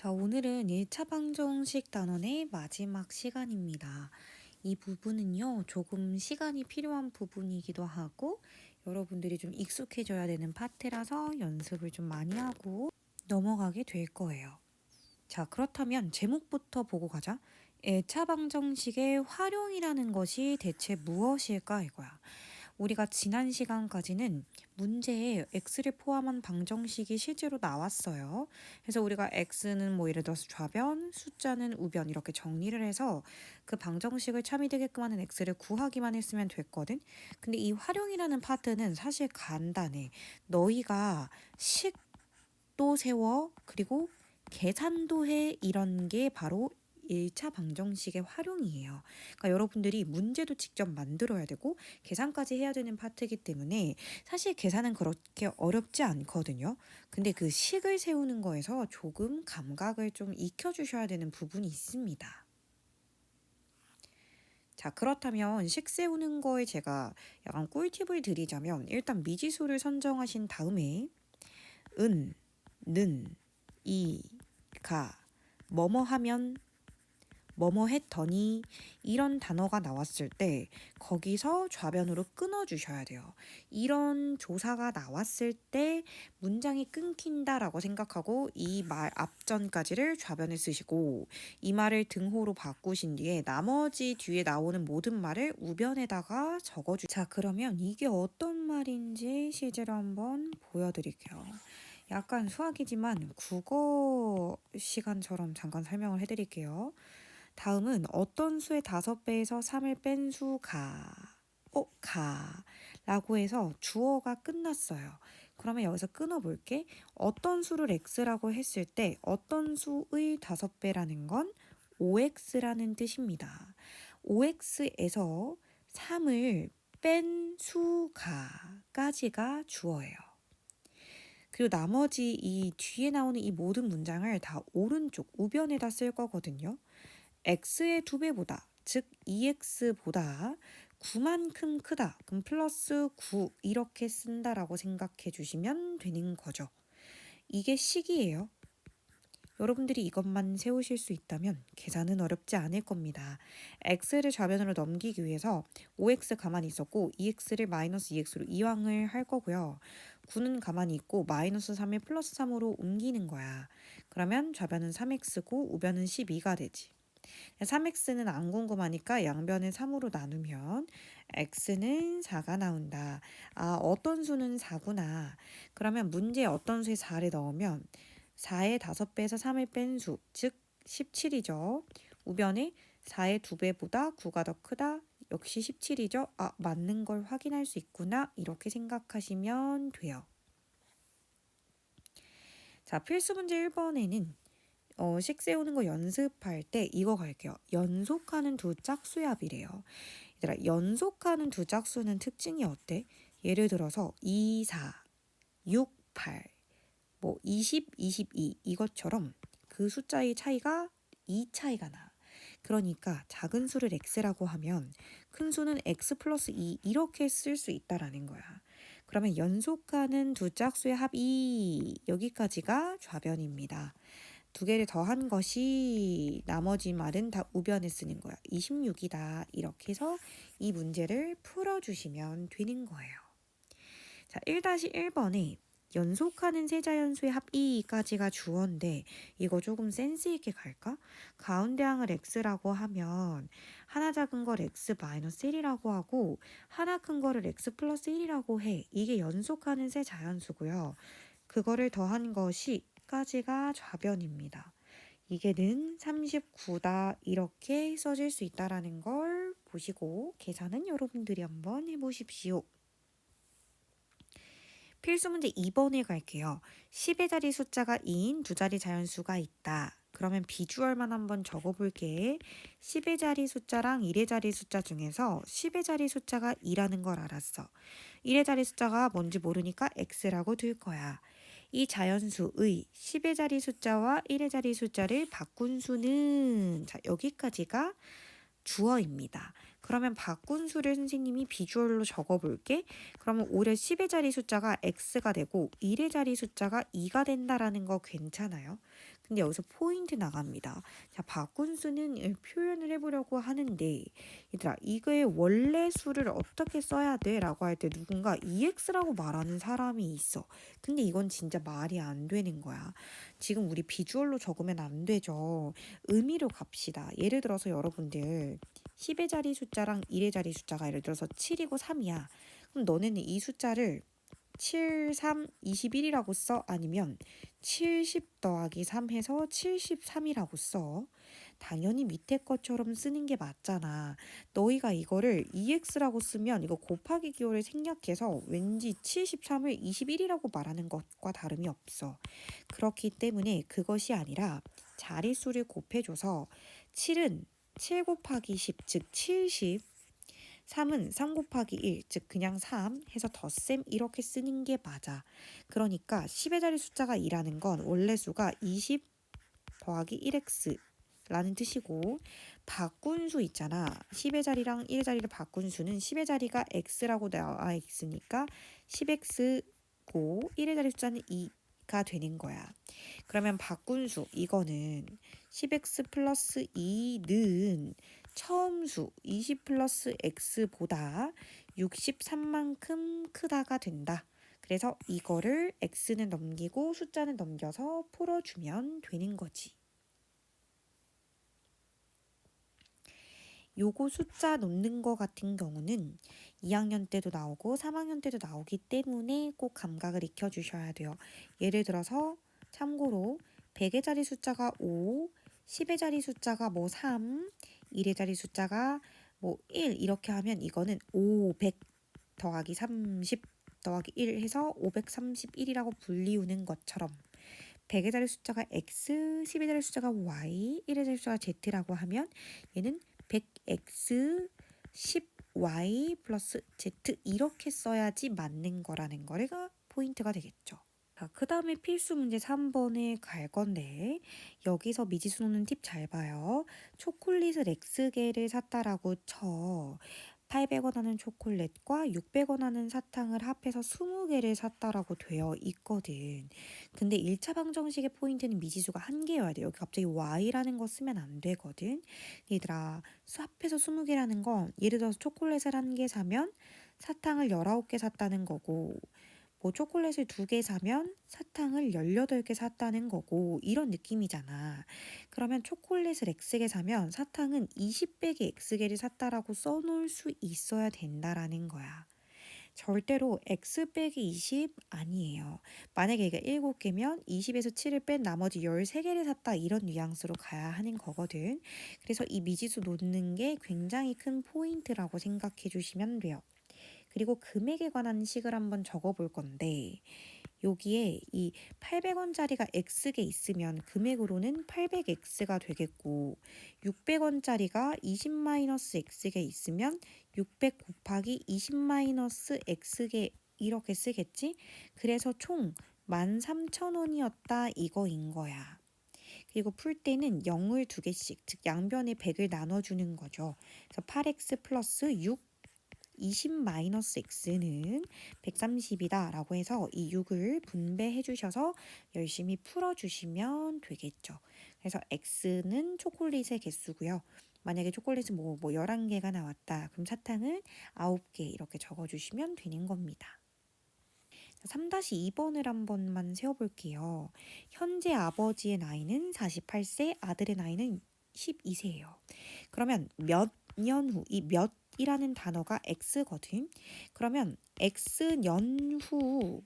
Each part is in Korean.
자, 오늘은 1차 방정식 단원의 마지막 시간입니다. 이 부분은요, 조금 시간이 필요한 부분이기도 하고, 여러분들이 좀 익숙해져야 되는 파트라서 연습을 좀 많이 하고 넘어가게 될 거예요. 자, 그렇다면 제목부터 보고 가자. 1차 방정식의 활용이라는 것이 대체 무엇일까 이거야. 우리가 지난 시간까지는 문제에 x를 포함한 방정식이 실제로 나왔어요. 그래서 우리가 x는 뭐 예를 들어서 좌변, 숫자는 우변 이렇게 정리를 해서 그 방정식을 참이되게끔 하는 x를 구하기만 했으면 됐거든. 근데 이 활용이라는 파트는 사실 간단해. 너희가 식도 세워 그리고 계산도 해 이런 게 바로 1차 방정식의 활용이에요. 그러니까 여러분들이 문제도 직접 만들어야 되고 계산까지 해야 되는 파트이기 때문에 사실 계산은 그렇게 어렵지 않거든요. 근데 그 식을 세우는 거에서 조금 감각을 좀 익혀주셔야 되는 부분이 있습니다. 자, 그렇다면 식 세우는 거에 제가 약간 꿀팁을 드리자면 일단 미지수를 선정하신 다음에 은, 는, 이, 가, 뭐뭐 하면 뭐뭐 했더니 이런 단어가 나왔을 때 거기서 좌변으로 끊어주셔야 돼요. 이런 조사가 나왔을 때 문장이 끊긴다라고 생각하고 이 말 앞전까지를 좌변에 쓰시고 이 말을 등호로 바꾸신 뒤에 나머지 뒤에 나오는 모든 말을 우변에다가 적어주. 자, 그러면 이게 어떤 말인지 실제로 한번 보여드릴게요. 약간 수학이지만 국어 시간처럼 잠깐 설명을 해드릴게요. 다음은 어떤 수의 5배에서 3을 뺀 수가 라고 해서 주어가 끝났어요. 그러면 여기서 끊어볼게. 어떤 수를 x라고 했을 때 어떤 수의 5배라는 건 5x라는 뜻입니다. 5x에서 3을 뺀 수가까지가 주어예요. 그리고 나머지 이 뒤에 나오는 이 모든 문장을 다 오른쪽 우변에다 쓸 거거든요. x의 2배보다 즉 2x보다 9만큼 크다. 그럼 플러스 9 이렇게 쓴다라고 생각해 주시면 되는 거죠. 이게 식이에요. 여러분들이 이것만 세우실 수 있다면 계산은 어렵지 않을 겁니다. x를 좌변으로 넘기기 위해서 5x 가만히 있었고 2x를 마이너스 2x로 이항을 할 거고요. 9는 가만히 있고 마이너스 3을 플러스 3으로 옮기는 거야. 그러면 좌변은 3x고 우변은 12가 되지. 3x는 안 궁금하니까 양변을 3으로 나누면 x는 4가 나온다. 아, 어떤 수는 4구나. 그러면 문제에 어떤 수에 4를 넣으면 4의 5배에서 3을 뺀 수, 즉 17이죠. 우변에 4의 2배보다 9가 더 크다. 역시 17이죠. 아, 맞는 걸 확인할 수 있구나. 이렇게 생각하시면 돼요. 자, 필수 문제 1번에는 식 세우는 거 연습할 때 이거 갈게요. 연속하는 두 짝수의 합이래요. 얘들아, 연속하는 두 짝수는 특징이 어때? 예를 들어서 2, 4, 6, 8, 뭐 20, 22 이것처럼 그 숫자의 차이가 2 차이가 나. 그러니까 작은 수를 x라고 하면 큰 수는 x 플러스 2 이렇게 쓸 수 있다라는 거야. 그러면 연속하는 두 짝수의 합이 여기까지가 좌변입니다. 두 개를 더한 것이 나머지 말은 다 우변에 쓰는 거야. 26이다. 이렇게 해서 이 문제를 풀어주시면 되는 거예요. 자, 1-1번에 연속하는 세자연수의 합이까지가 주어인데 이거 조금 센스 있게 갈까? 가운데 항을 x라고 하면 하나 작은 걸 x-1이라고 하고 하나 큰 거를 x 플러스 1이라고 해. 이게 연속하는 세자연수고요. 그거를 더한 것이 까지가 좌변입니다. 이게 는 39다 이렇게 써질 수 있다라는 걸 보시고 계산은 여러분들이 한번 해보십시오. 필수 문제 2번에 갈게요. 10의 자리 숫자가 2인 두 자리 자연수가 있다. 그러면 비주얼만 한번 적어볼게. 10의 자리 숫자랑 1의 자리 숫자 중에서 10의 자리 숫자가 2라는 걸 알았어. 1의 자리 숫자가 뭔지 모르니까 x라고 둘 거야. 이 자연수의 10의 자리 숫자와 1의 자리 숫자를 바꾼 수는 자, 여기까지가 주어입니다. 그러면 바꾼 수를 선생님이 비주얼로 적어볼게. 그러면 올해 10의 자리 숫자가 x가 되고 1의 자리 숫자가 2가 된다라는 거 괜찮아요? 근데 여기서 포인트 나갑니다. 자, 바꾼수는 표현을 해보려고 하는데 얘들아 이거의 원래 수를 어떻게 써야 돼? 라고 할 때 누군가 EX라고 말하는 사람이 있어. 근데 이건 진짜 말이 안 되는 거야. 지금 우리 비주얼로 적으면 안 되죠. 의미로 갑시다. 예를 들어서 여러분들 10의 자리 숫자랑 1의 자리 숫자가 예를 들어서 7이고 3이야. 그럼 너네는 이 숫자를 7, 3, 21이라고 써? 아니면 70 더하기 3 해서 73이라고 써? 당연히 밑에 것처럼 쓰는 게 맞잖아. 너희가 이거를 EX라고 쓰면 이거 곱하기 기호를 생략해서 왠지 73을 21이라고 말하는 것과 다름이 없어. 그렇기 때문에 그것이 아니라 자릿수를 곱해줘서 7은 7 곱하기 10, 즉 70, 3은 3 곱하기 1, 즉 그냥 3 해서 덧셈 이렇게 쓰는 게 맞아. 그러니까 10의 자리 숫자가 2라는 건 원래 수가 20 더하기 1x 라는 뜻이고 바꾼 수 있잖아. 10의 자리랑 1의 자리를 바꾼 수는 10의 자리가 x라고 나와 있으니까 10x고 1의 자리 숫자는 2가 되는 거야. 그러면 바꾼 수 이거는 10x 플러스 2는 처음 수 20 플러스 x보다 63만큼 크다가 된다. 그래서 이거를 x는 넘기고 숫자는 넘겨서 풀어주면 되는 거지. 요거 숫자 놓는 거 같은 경우는 2학년 때도 나오고 3학년 때도 나오기 때문에 꼭 감각을 익혀주셔야 돼요. 예를 들어서 참고로 100의 자리 숫자가 5, 10의 자리 숫자가 뭐 3, 1의 자리 숫자가 뭐 1 이렇게 하면 이거는 500 더하기 30 더하기 1 해서 531이라고 불리우는 것처럼 100의 자리 숫자가 x, 10의 자리 숫자가 y, 1의 자리 숫자가 z라고 하면 얘는 100x 10y 플러스 z 이렇게 써야지 맞는 거라는 거가 포인트가 되겠죠. 자, 그 다음에 필수 문제 3번에 갈 건데 여기서 미지수노는 팁 잘 봐요. 초콜릿을 X개를 샀다라고 쳐. 800원 하는 초콜릿과 600원 하는 사탕을 합해서 20개를 샀다라고 되어 있거든. 근데 1차 방정식의 포인트는 미지수가 한 개여야 돼. 여기 갑자기 y라는 거 쓰면 안 되거든. 얘들아, 합해서 20개라는 건 예를 들어서 초콜릿을 한 개 사면 사탕을 19개 샀다는 거고 뭐 초콜릿을 2개 사면 사탕을 18개 샀다는 거고 이런 느낌이잖아. 그러면 초콜릿을 X개 사면 사탕은 20배기 X개를 샀다라고 써놓을 수 있어야 된다라는 거야. 절대로 X 빼기 20 아니에요. 만약에 이게 7개면 20에서 7을 뺀 나머지 13개를 샀다 이런 뉘앙스로 가야 하는 거거든. 그래서 이 미지수 놓는 게 굉장히 큰 포인트라고 생각해 주시면 돼요. 그리고 금액에 관한 식을 한번 적어 볼 건데 여기에 이 800원짜리가 X개 있으면 금액으로는 800X가 되겠고 600원짜리가 20-X개 있으면 600 곱하기 20-X개 이렇게 쓰겠지? 그래서 총 13,000원이었다 이거인 거야. 그리고 풀 때는 0을 2개씩, 즉 양변에 100을 나눠주는 거죠. 그래서 8x 플러스 6 20-x는 130이다 라고 해서 이 6을 분배해 주셔서 열심히 풀어 주시면 되겠죠. 그래서 x는 초콜릿의 개수고요. 만약에 초콜릿은 뭐 11개가 나왔다. 그럼 사탕은 9개 이렇게 적어 주시면 되는 겁니다. 3-2번을 한 번만 세워볼게요. 현재 아버지의 나이는 48세, 아들의 나이는 12세예요. 그러면 몇 년 후, 이 몇이라는 단어가 x거든. 그러면 x년 후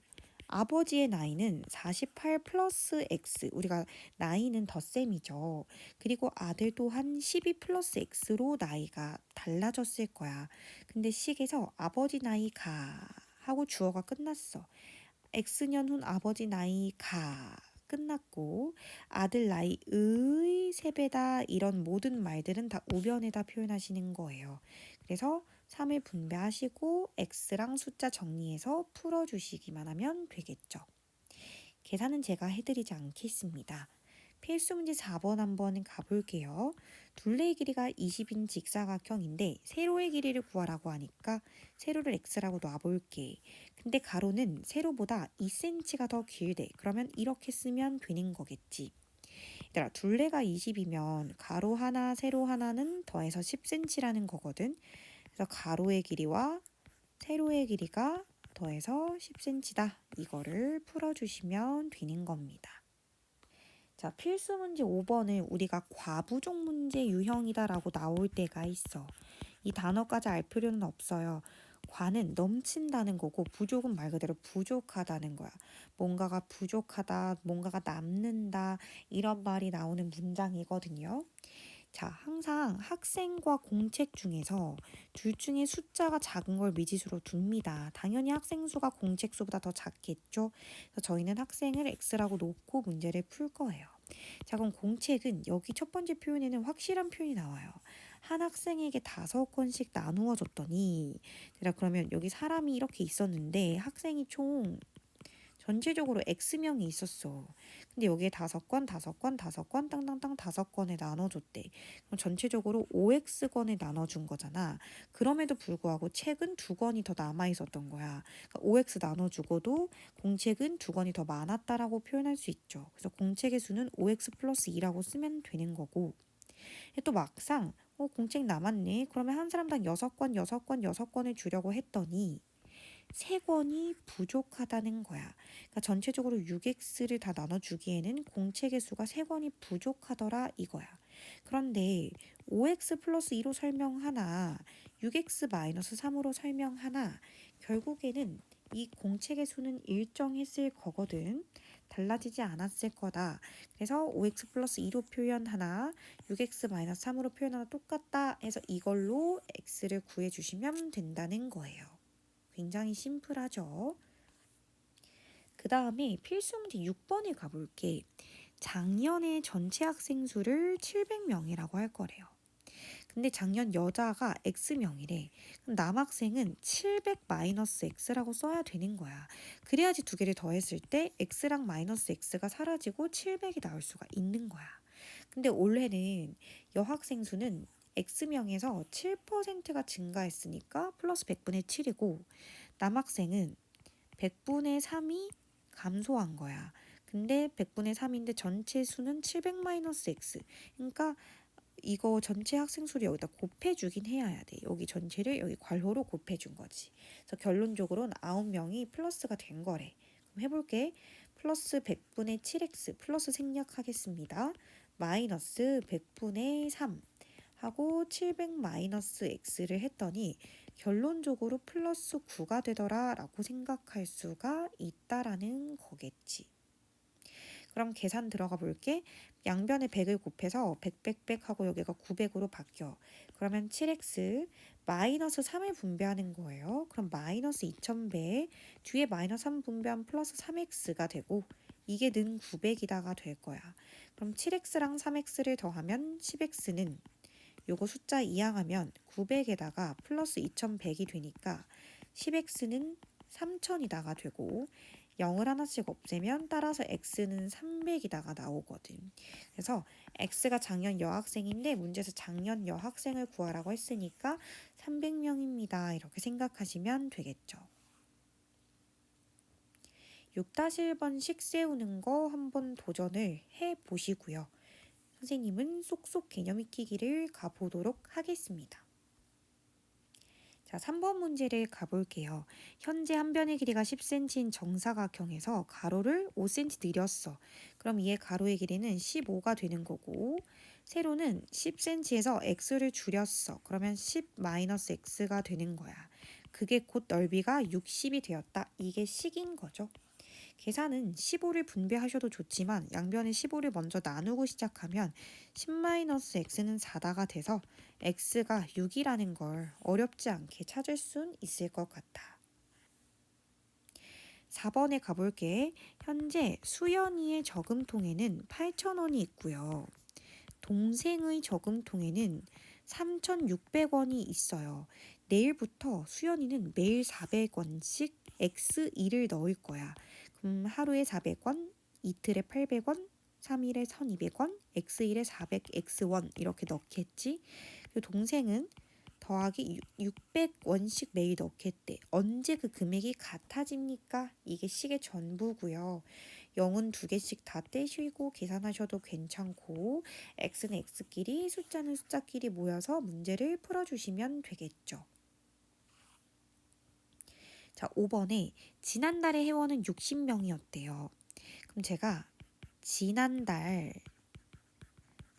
아버지의 나이는 48 플러스 x, 우리가 나이는 덧셈이죠. 그리고 아들 또한 12 플러스 x로 나이가 달라졌을 거야. 근데 식에서 아버지 나이가 하고 주어가 끝났어. X년 후 아버지 나이가 끝났고 아들 나이의 3배다 이런 모든 말들은 다 우변에다 표현하시는 거예요. 그래서 3을 분배하시고 X랑 숫자 정리해서 풀어주시기만 하면 되겠죠. 계산은 제가 해드리지 않겠습니다. 필수 문제 4번 한번 가볼게요. 둘레의 길이가 20인 직사각형인데 세로의 길이를 구하라고 하니까 세로를 x라고 놔볼게. 근데 가로는 세로보다 2cm가 더 길대. 그러면 이렇게 쓰면 되는 거겠지. 얘들아, 둘레가 20이면 가로 하나, 세로 하나는 더해서 10cm라는 거거든. 그래서 가로의 길이와 세로의 길이가 더해서 10cm다. 이거를 풀어주시면 되는 겁니다. 자, 필수 문제 5번은 우리가 과부족 문제 유형이다라고 나올 때가 있어. 이 단어까지 알 필요는 없어요. 과는 넘친다는 거고 부족은 말 그대로 부족하다는 거야. 뭔가가 부족하다, 뭔가가 남는다 이런 말이 나오는 문장이거든요. 자, 항상 학생과 공책 중에서 둘 중에 숫자가 작은 걸 미지수로 둡니다. 당연히 학생 수가 공책 수보다 더 작겠죠. 그래서 저희는 학생을 X라고 놓고 문제를 풀 거예요. 자, 그럼 공책은 여기 첫 번째 표현에는 확실한 표현이 나와요. 한 학생에게 5권씩 나누어 줬더니, 그러면 여기 사람이 이렇게 있었는데 학생이 총 전체적으로 X명이 있었어. 근데 여기에 5권, 5권, 5권, 땅땅땅 5권에 나눠줬대. 그럼 전체적으로 5X권에 나눠준 거잖아. 그럼에도 불구하고 책은 2권이 더 남아있었던 거야. 그러니까 5X 나눠주고도 공책은 2권이 더 많았다라고 표현할 수 있죠. 그래서 공책의 수는 5X 플러스 2라고 쓰면 되는 거고. 또 막상 공책 남았네. 그러면 한 사람당 6권, 6권, 6권을 주려고 했더니 3권이 부족하다는 거야. 그러니까 전체적으로 6x를 다 나눠주기에는 공책의 수가 3권이 부족하더라 이거야. 그런데 5x 플러스 2로 설명하나 6x 마이너스 3으로 설명하나 결국에는 이 공책의 수는 일정했을 거거든. 달라지지 않았을 거다. 그래서 5x 플러스 2로 표현하나 6x 마이너스 3으로 표현하나 똑같다 해서 이걸로 x를 구해주시면 된다는 거예요. 굉장히 심플하죠. 그 다음에 필수 문제 6번에 가볼게. 작년에 전체 학생 수를 700명이라고 할 거래요. 근데 작년 여자가 X명이래. 그럼 남학생은 700 마이너스 X라고 써야 되는 거야. 그래야지 두 개를 더했을 때 X랑 마이너스 X가 사라지고 700이 나올 수가 있는 거야. 근데 올해는 여학생 수는 X명에서 7%가 증가했으니까 플러스 100분의 7이고 남학생은 100분의 3이 감소한 거야. 근데 100분의 3인데 전체 수는 700 마이너스 X. 그러니까 이거 전체 학생 수를 여기다 곱해주긴 해야 돼. 여기 전체를 여기 괄호로 곱해준 거지. 그래서 결론적으로는 9명이 플러스가 된 거래. 그럼 해볼게. 플러스 100분의 7x 플러스 생략하겠습니다. 마이너스 100분의 3 하고 700 마이너스 x를 했더니 결론적으로 플러스 9가 되더라 라고 생각할 수가 있다라는 거겠지. 그럼 계산 들어가 볼게. 양변에 100을 곱해서 100 하고 여기가 900으로 바뀌어. 그러면 7x 마이너스 3을 분배하는 거예요. 그럼 마이너스 2100 뒤에 마이너스 3 분배하면 플러스 3x가 되고 이게 는 900이다가 될 거야. 그럼 7x랑 3x를 더하면 10x는 요거 숫자 이항하면 900에다가 플러스 2100이 되니까 10x는 3000이다가 되고 0을 하나씩 없애면 따라서 x는 300이다가 나오거든. 그래서 x가 작년 여학생인데 문제에서 작년 여학생을 구하라고 했으니까 300명입니다. 이렇게 생각하시면 되겠죠. 6-1번씩 세우는 거 한번 도전을 해보시고요. 선생님은 쏙쏙 개념 익히기를 가보도록 하겠습니다. 자, 3번 문제를 가볼게요. 현재 한 변의 길이가 10cm인 정사각형에서 가로를 5cm 늘렸어. 그럼 이의 가로의 길이는 15가 되는 거고 세로는 10cm에서 x를 줄였어. 그러면 10-x가 되는 거야. 그게 곧 넓이가 60이 되었다. 이게 식인 거죠. 계산은 15를 분배하셔도 좋지만 양변에 15를 먼저 나누고 시작하면 10-x는 4다가 돼서 x가 6이라는 걸 어렵지 않게 찾을 순 있을 것 같아. 4번에 가볼게. 현재 수연이의 저금통에는 8,000원이 있고요. 동생의 저금통에는 3,600원이 있어요. 내일부터 수연이는 매일 400원씩 x2를 넣을 거야. 그럼 하루에 400원, 이틀에 800원, 3일에 1200원, x1에 400, x1 이렇게 넣겠지. 그리고 동생은 더하기 600원씩 매일 넣겠대. 언제 그 금액이 같아집니까? 이게 식의 전부고요. 0은 2개씩 다 떼시고 계산하셔도 괜찮고 x는 x끼리 숫자는 숫자끼리 모여서 문제를 풀어주시면 되겠죠. 자, 5번에 지난달의 회원은 60명이었대요. 그럼 제가 지난달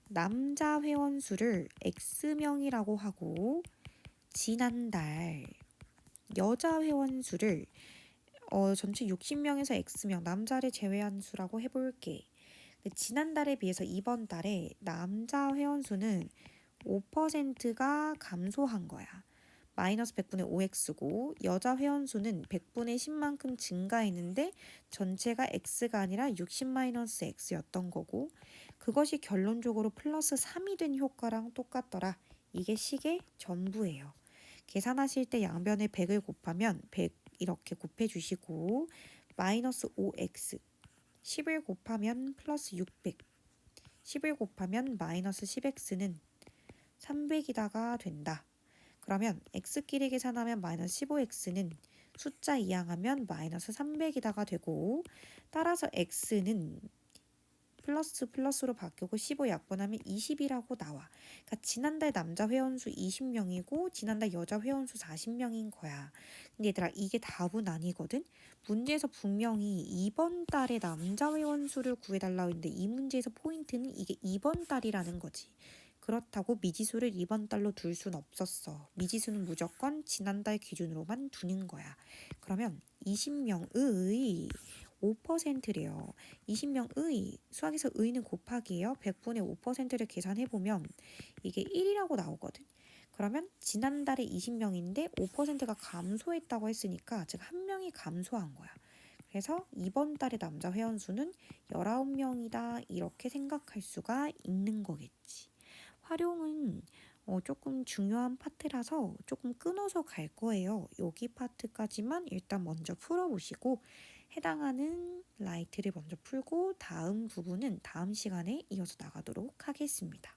남자 회원 수를 x명이라고 하고 지난달 여자 회원 수를 전체 60명에서 x명 남자를 제외한 수라고 해볼게. 지난달에 비해서 이번 달에 남자 회원 수는 5%가 감소한 거야. 마이너스 100분의 5x고 여자 회원 수는 100분의 10만큼 증가했는데 전체가 x가 아니라 60 마이너스 x였던 거고 그것이 결론적으로 플러스 3이 된 효과랑 똑같더라. 이게 식의 전부예요. 계산하실 때 양변에 100을 곱하면 100 이렇게 곱해주시고 마이너스 5x 10을 곱하면 플러스 600 10을 곱하면 마이너스 10x는 300이다가 된다. 그러면 x끼리 계산하면 마이너스 15x는 숫자 이항하면 마이너스 300이다가 되고 따라서 x는 플러스 플러스로 바뀌고 15 약분하면 20이라고 나와. 그러니까 지난달 남자 회원수 20명이고 지난달 여자 회원수 40명인 거야. 근데 얘들아 이게 답은 아니거든. 문제에서 분명히 이번 달에 남자 회원수를 구해달라고 했는데 이 문제에서 포인트는 이게 이번 달이라는 거지. 그렇다고 미지수를 이번 달로 둘 순 없었어. 미지수는 무조건 지난달 기준으로만 두는 거야. 그러면 20명의 5%래요. 20명의 수학에서 의는 곱하기예요. 100분의 5%를 계산해보면 이게 1이라고 나오거든. 그러면 지난달에 20명인데 5%가 감소했다고 했으니까 즉 한 명이 감소한 거야. 그래서 이번 달의 남자 회원 수는 19명이다 이렇게 생각할 수가 있는 거겠지. 활용은 조금 중요한 파트라서 조금 끊어서 갈 거예요. 여기 파트까지만 일단 먼저 풀어보시고 해당하는 라이트를 먼저 풀고 다음 부분은 다음 시간에 이어서 나가도록 하겠습니다.